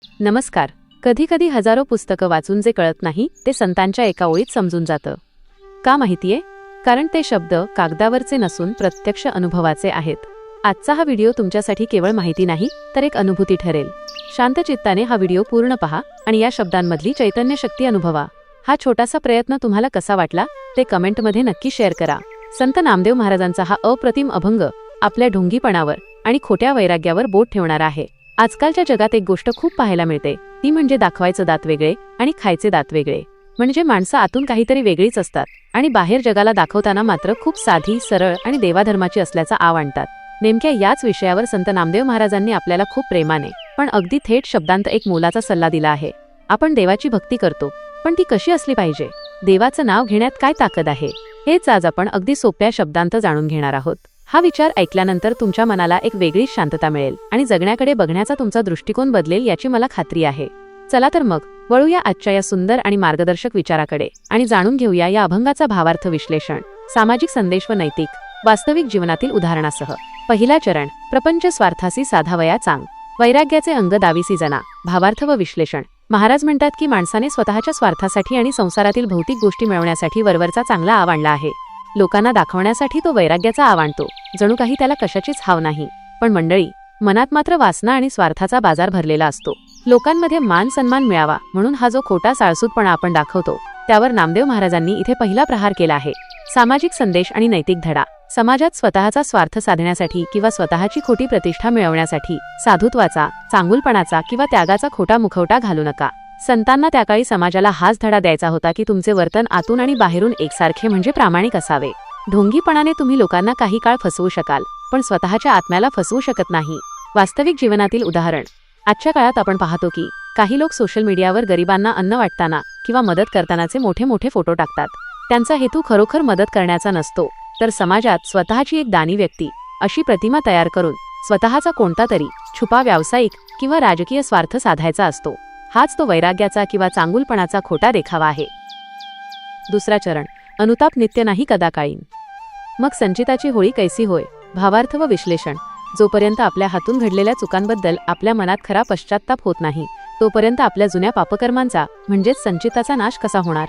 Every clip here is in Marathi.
नमस्कार. कधी कधी हजारो पुस्तकं वाचून जे कळत नाही ते संतांच्या एका ओळीत समजून जातं. का माहितीये? कारण ते शब्द कागदावरचे नसून प्रत्यक्ष अनुभवाचे आहेत. आजचा हा व्हिडिओ तुमच्यासाठी केवळ माहिती नाही तर एक अनुभूती ठरेल. शांत चित्ताने हा व्हिडिओ पूर्ण पहा आणि या शब्दांमधली चैतन्य शक्ती अनुभवा. हा छोटासा प्रयत्न तुम्हाला कसा वाटला ते कमेंटमध्ये नक्की शेअर करा. संत नामदेव महाराजांचा हा अप्रतिम अभंग आपल्या ढोंगीपणावर आणि खोट्या वैराग्यावर बोट ठेवणारा आहे. आजकालच्या जगात एक गोष्ट खूप पाहायला मिळते, ती म्हणजे दाखवायचं दात वेगळे आणि खायचे दात वेगळे. म्हणजे माणसं आतून काहीतरी वेगळीच असतात आणि बाहेर जगाला दाखवताना मात्र खूप साधी, सरळ आणि देवाधर्माची असल्याचा आव आणतात. नेमक्या याच विषयावर संत नामदेव महाराजांनी आपल्याला खूप प्रेमाने पण अगदी थेट शब्दांत एक मोलाचा सल्ला दिला आहे. आपण देवाची भक्ती करतो, पण ती कशी असली पाहिजे? देवाचं नाव घेण्यात काय ताकद आहे? हेच आज आपण अगदी सोप्या शब्दांत जाणून घेणार आहोत. हा विचार ऐकल्यानंतर तुमच्या मनाला एक वेगळीच शांतता मिळेल आणि जगण्याकडे बघण्याचा तुमचा दृष्टिकोन बदलेल याची मला खात्री आहे. चला तर मग वळूया आजच्या या सुंदर आणि मार्गदर्शक विचाराकडे आणि जाणून घेऊया या अभंगाचा भावार्थ विश्लेषण, सामाजिक संदेश व नैतिक वास्तविक जीवनातील उदाहरणासह. पहिला चरण, प्रपंच स्वार्थासी साधावया चांग, वैराग्याचे अंग दावीसी जना. भावार्थ व विश्लेषण. महाराज म्हणतात की माणसाने स्वतःच्या स्वार्थासाठी आणि संसारातील भौतिक गोष्टी मिळवण्यासाठी वरवरचा चांगला आव आणला आहे. लोकांना दाखवण्यासाठी तो वैराग्याचा आव आणतो, जणू काही त्याला कशाचीच हाव नाही. पण मंडळी, मनात मात्र वासना आणि स्वार्थाचा बाजार भरलेला असतो. लोकांमध्ये मान सन्मान मिळावा म्हणून हा जो खोटा साळसूदपणा आपण दाखवतो, त्यावर नामदेव महाराजांनी इथे पहिला प्रहार केला आहे. सामाजिक संदेश आणि नैतिक धडा. समाजात स्वतःचा स्वार्थ साधण्यासाठी किंवा स्वतःची खोटी प्रतिष्ठा मिळवण्यासाठी साधुत्वाचा, चांगुलपणाचा किंवा त्यागाचा खोटा मुखवटा घालू नका. संतांना त्याकाळी समाजाला हाच धडा द्यायचा होता की तुमचे वर्तन आतून आणि बाहेरून एकसारखे म्हणजे प्रामाणिक असावे. ढोंगीपणाने तुम्ही लोकांना काही काळ फसवू शकाल, पण स्वतःच्या आत्म्याला फसवू शकत नाही. वास्तविक जीवनातील उदाहरण. आजच्या काळात आपण पाहतो की काही लोक सोशल मीडियावर गरिबांना अन्न वाटताना किंवा मदत करतानाचे मोठे मोठे फोटो टाकतात. त्यांचा हेतू खरोखर मदत करण्याचा नसतो, तर समाजात स्वतःची एक दानी व्यक्ती अशी प्रतिमा तयार करून स्वतःचा कोणता तरी छुपा व्यावसायिक किंवा राजकीय स्वार्थ साधायचा असतो. हाच तो वैराग्याचा किंवा चांगुलपणाचा खोटा देखावा आहे. दुसरा चरण, अनुताप नित्य नाही कदाकाळीन. मग संचिताची होळी कैसी होय. भावार्थ व विश्लेषण. जोपर्यंत आपल्या हातून घडलेल्या चुकांबद्दल आपल्या मनात खरा पश्चात्ताप होत नाही, तोपर्यंत आपल्या जुन्या पापकर्मांचा म्हणजेच संचिताचा नाश कसा होणार?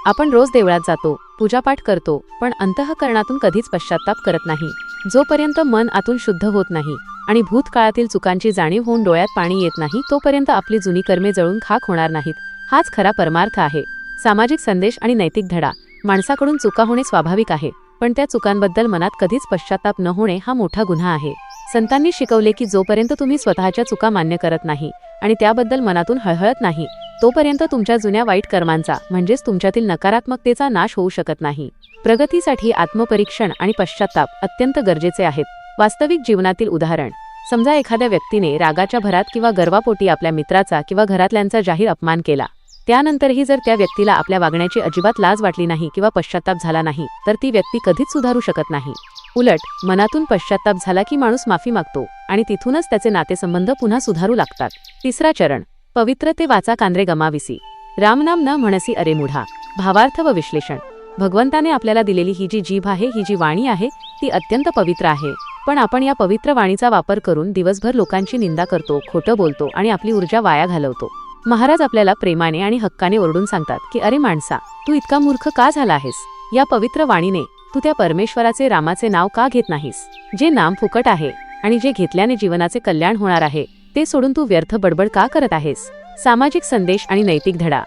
आपण रोज देवळात जातो, पूजापाठ करतो, पण अंतःकरणातून कधीच पश्चात्ताप करत नाही. जोपर्यंत मन आतून शुद्ध होत नाही आणि भूतकाळातील चुकांची जाणीव होऊन डोळ्यात पाणी येत नाही, तोपर्यंत आपली जुनी कर्मे जळून खाक होणार नाहीत. हाच खरा परमार्थ आहे. सामाजिक संदेश आणि नैतिक धडा. माणसाकडून चुका होणे स्वाभाविक आहे, पण त्या चुकांबद्दल मनात कधीच पश्चात्ताप न होणे हा मोठा गुन्हा आहे. संतांनी शिकवले की जोपर्यंत तुम्ही स्वतःच्या चुका मान्य करत नाही आणि त्याबद्दल मनातून हळहळत नाही, तोपर्यंत तुमच्या जुन्या वाईट कर्मांचा म्हणजेच तुमच्यातील नकारात्मकतेचा नाश होऊ शकत नाही. प्रगतीसाठी आत्मपरीक्षण आणि पश्चात्ताप अत्यंत गरजेचे आहेत. वास्तविक जीवनातील उदाहरण. समजा एखाद्या व्यक्तीने रागाच्या भरात किंवा गर्वापोटी आपल्या मित्राचा किंवा घरातल्यांचा जाहीर अपमान केला. त्यानंतरही जर त्या व्यक्तीला आपल्या वागण्याची अजिबात लाज वाटली नाही किंवा पश्चात्ताप झाला नाही, तर ती व्यक्ती कधीच सुधारू शकत नाही. उलट मनातून पश्चात्ताप झाला की माणूस माफी मागतो आणि तिथूनच त्याचे नातेसंबंध पुन्हा सुधारू लागतात. तिसरा चरण, पवित्र ते वाचा कांद्रे गमाविसी. रामनाम न म्हणसी अरे मुढा. भावार्थ व विश्लेषण. भगवंताने आपल्याला दिलेली ही जी जीभ आहे, ही जी वाणी आहे, ती अत्यंत पवित्र आहे. पण आपण या पवित्र वाणीचा वापर करून दिवसभर लोकांची निंदा करतो, खोटं बोलतो आणि आपली ऊर्जा वाया घालवतो. महाराज आपल्याला प्रेमाने आणि हक्काने ओरडून सांगतात की अरे माणसा, तू इतका मूर्ख का झाला आहेस? या पवित्र वाणीने तू त्या परमेश्वराचे, रामाचे नाव का घेत नाहीस? जे नाम फुकट आहे आणि जे घेतल्याने जीवनाचे कल्याण होणार आहे, ते सोडून तू व्यर्थ बडबड का करत आहेस? सामाजिक संदेश आणि नैतिक धडा.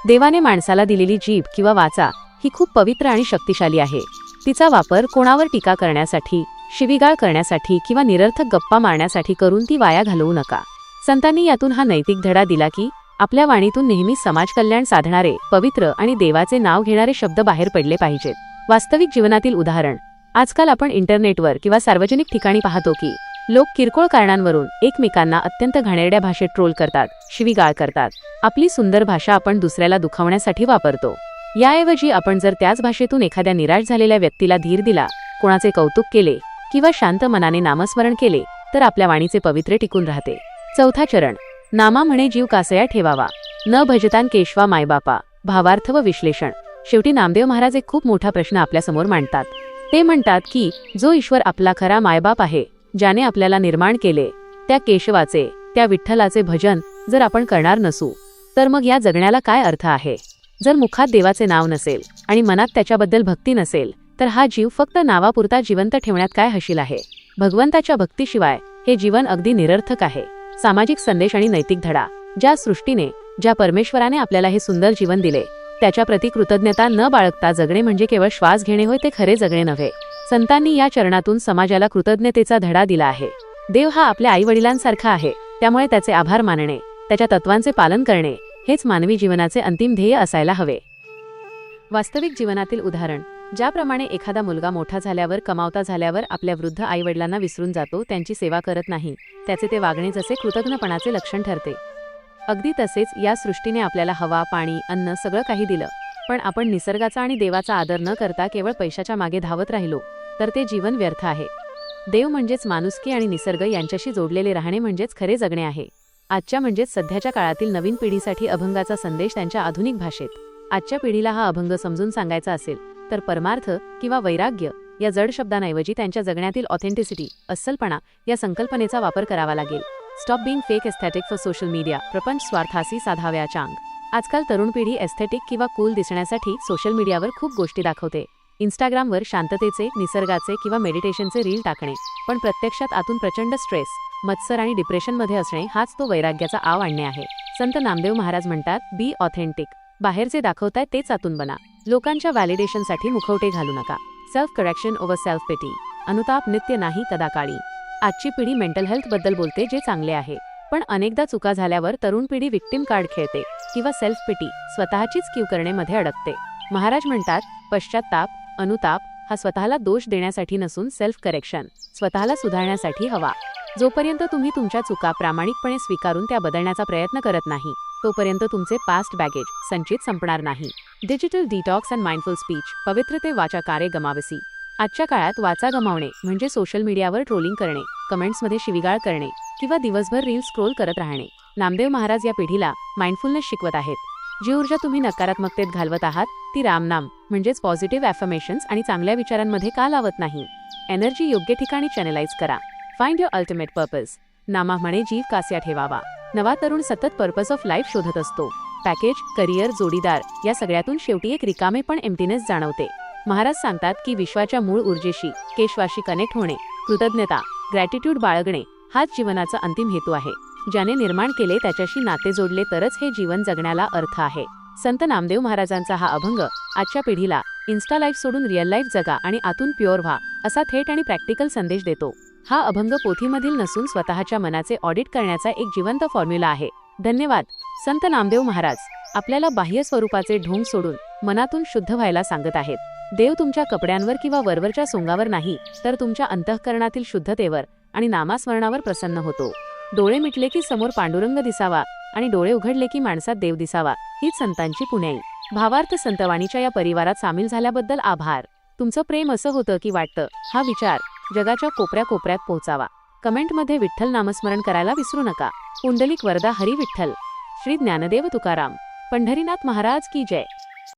देवाने माणसाला दिलेली जीभ किंवा वाचा ही खूप पवित्र आणि शक्तिशाली आहे. तिचा वापर कोणावर टीका करण्यासाठी, शिवीगाळ करण्यासाठी किंवा निरर्थक गप्पा मारण्यासाठी करून ती वाया घालवू नका. संतांनी यातून हा नैतिक धडा दिला की आपल्या वाणीतून नेहमी समाज कल्याण साधणारे, पवित्र आणि देवाचे नाव घेणारे शब्द बाहेर पडले पाहिजेत. वास्तविक जीवनातील उदाहरण. आजकाल आपण इंटरनेटवर किंवा सार्वजनिक ठिकाणी पाहतो की लोक किरकोळ कारणांवरून एकमेकांना अत्यंत घाणेरड्या भाषेत ट्रोल करतात, शिवीगाळ करतात. आपली सुंदर भाषा आपण दुसऱ्याला दुखावण्यासाठी वापरतो. याऐवजी आपण जर त्याच भाषेतून एखाद्या निराश झालेल्या व्यक्तीला धीर दिला, कोणाचे कौतुक केले किंवा शांत मनाने नामस्मरण केले, तर आपल्या वाणीचे पवित्रे टिकून राहते. चौथा चरण, नामा म्हणे जीव कासया ठेवावा, न भजतान केशवा मायबापा. भावार्थ व विश्लेषण. शेवटी नामदेव महाराज एक खूप मोठा प्रश्न आपल्यासमोर मांडतात. ते म्हणतात की जो ईश्वर आपला खरा मायबाप आहे, ज्याने आपल्याला निर्माण केले, त्या केशवाचे, त्या विठ्ठलाचे भजन जर आपण करणार नसू तर मग या जगण्याला काय अर्थ आहे? जर मुखात देवाचे नाव नसेल आणि मनात त्याच्याबद्दल भक्ती नसेल तर हा जीव फक्त नावापुरता जिवंत ठेवण्यात काय हशील आहे? भगवंताच्या भक्तीशिवाय हे जीवन अगदी निरर्थक आहे. सामाजिक संदेश आणि नैतिक धडा. ज्या सृष्टीने, ज्या परमेश्वराने आपल्याला हे सुंदर जीवन दिले त्याच्या प्रति कृतज्ञता न बाळगता जगणे म्हणजे केवळ श्वास घेणे होय, ते खरे जगणे नव्हे. संतांनी या चरणातून समाजाला कृतज्ञतेचा धडा दिला आहे. देव हा आपल्या आईवडिलांसारखा आहे, त्यामुळे त्याचे आभार मानणे, त्याच्या तत्वांचे पालन करणे हेच मानवी जीवनाचे अंतिम ध्येय असायला हवे. वास्तविक जीवनातील उदाहरण. ज्याप्रमाणे एखादा मुलगा मोठा झाल्यावर, कमावता झाल्यावर आपल्या वृद्ध आईवडिलांना विसरून जातो, त्यांची सेवा करत नाही, त्याचे ते वागणे जसे कृतज्ञपणाचे लक्षण ठरते, अगदी तसेच या सृष्टीने आपल्याला हवा, पाणी, अन्न सगळं काही दिलं, पण आपण निसर्गाचा आणि देवाचा आदर न करता केवळ पैशाच्या मागे धावत राहिलो तर ते जीवन व्यर्थ आहे. देव म्हणजेच माणुसकी आणि निसर्ग यांच्याशी जोडलेले राहणे म्हणजेच खरे जगणे आहे. आजच्या म्हणजेच सध्याच्या काळातील नवीन पिढीसाठी अभंगाचा संदेश त्यांच्या आधुनिक भाषेत. आजच्या पिढीला हा अभंग समजून सांगायचा असेल तर परमार्थ किंवा वैराग्य या जड शब्दांऐवजी त्यांच्या जगण्यातील ऑथेंटिसिटी, अस्सलपणा या संकल्पनेचा वापर करावा लागेल. Stop being fake aesthetic for social media. प्रपंच स्वार्थासी साधाव्या चांग. आजकाल तरुण पिढी एस्थेटिक किंवा कूल दिसण्यासाठी सोशल मीडियावर खूप गोष्टी दाखवते. इंस्टाग्रामवर शांततेचे, निसर्गाचे किंवा मेडिटेशनचे रील टाकणे, पण प्रत्यक्षात आतून प्रचंड स्ट्रेस, मत्सर आणि डिप्रेशनमध्ये असणे हाच तो वैराग्याचा आव आणणे आहे. संत नामदेव महाराज म्हणतात, बी ऑथेंटिक. बाहेर जे दाखवताय तेच आतून बना. लोकांच्या व्हॅलिडेशनसाठी मुखवटे घालू नका. Self correction over self pity. अनुताप नित्य नाही तदाकाळी. आजची पिढी मेंटल हेल्थ बद्दल बोलते, जे चांगले आहे, पण अनेकदा चुका झाल्यावर तरुण पिढी विक्टिम कार्ड खेळते किंवा सेल्फ पिटी, स्वतःचीच कीव करण्यामध्ये अडकते. महाराज म्हणतात, पश्चात्ताप, अनुताप हा स्वतःला दोष देण्यासाठी नसून सेल्फ करेक्शन, स्वतःला सुधारण्यासाठी हवा. जोपर्यंत तुम्ही तुमच्या चुका प्रामाणिकपणे स्वीकारून त्या बदलण्याचा प्रयत्न करत नाही तोपर्यंत तुमचे पास्ट बॅगेज संचित संपणार नाही. Digital detox and mindful speech. पवित्रते वाचा कार्य गमावसी. आजच्या काळात वाचा गमावणे म्हणजे सोशल मीडियावर ट्रोलिंग करणे, कमेंट्समध्ये शिवीगाळ करणे किंवा दिवसभर रील्स स्क्रोल करत राहणे. नामदेव महाराज या पिढीला माइंडफुलनेस शिकवत आहेत. जी ऊर्जा तुम्ही नकारात्मकतेत घालवत आहात ती रामनाम म्हणजेच पॉझिटिव्ह ॲफर्मेशन्स आणि चांगल्या विचारांमध्ये का लावत नाही? एनर्जी योग्य ठिकाणी चॅनलाइज करा. Find your ultimate purpose. नामा म्हणे जीव कास्या ठेवावा. नवा तरुण सतत पर्पज ऑफ लाईफ शोधत असतो. पॅकेज, करिअर, जोडीदार या सगळ्यातून शेवटी एक रिकामे पण एम्प्टीनेस जाणवते. महाराज सांगतात की विश्वाच्या मूळ ऊर्जेशी, केशवाशी कनेक्ट होणे, कृतज्ञता, ग्रॅटिट्यूड बाळगणे हाच जीवनाचा अंतिम हेतू आहे. ज्याने निर्माण केले त्याच्याशी नाते जोडले तरच हे जीवन जगण्याला अर्थ आहे. संत नामदेव महाराजांचा हा अभंग आजच्या पिढीला इन्स्टा लाईफ सोडून रिअल लाईफ जगा आणि आतून प्युअर व्हा असा थेट आणि प्रॅक्टिकल संदेश देतो. हा अभंग पोथीमधील नसून स्वतःच्या मनाचे ऑडिट करण्याचा एक जिवंत फॉर्म्युला आहे. धन्यवाद. संत नामदेव महाराज आपल्याला बाह्य स्वरूपाचे ढोंग सोडून मनातून शुद्ध व्हायला सांगत आहेत. देव तुमच्या कपड्यांवर किंवा वरवरच्या सोंगावर नाही तर तुमच्या अंतःकरणातील शुद्धतेवर आणि नामास्मरणावर प्रसन्न होतो. डोळे मिटले की समोर पांडुरंग दिसावा आणि डोळे उघडले की माणसात देव दिसावा हीच संतांची पुण्याई. भावार्थ. संतवाणीच्या या परिवारात सामील झाल्याबद्दल आभार. तुमचं प्रेम असं होतं की वाटतं हा विचार जगाच्या कोपऱ्या कोपऱ्यात पोहोचावा. कमेंटमध्ये विठ्ठल नामस्मरण करायला विसरू नका. पुंडलिक वरदा हरी विठ्ठल. श्री ज्ञानदेव तुकाराम. पंढरीनाथ महाराज की जय.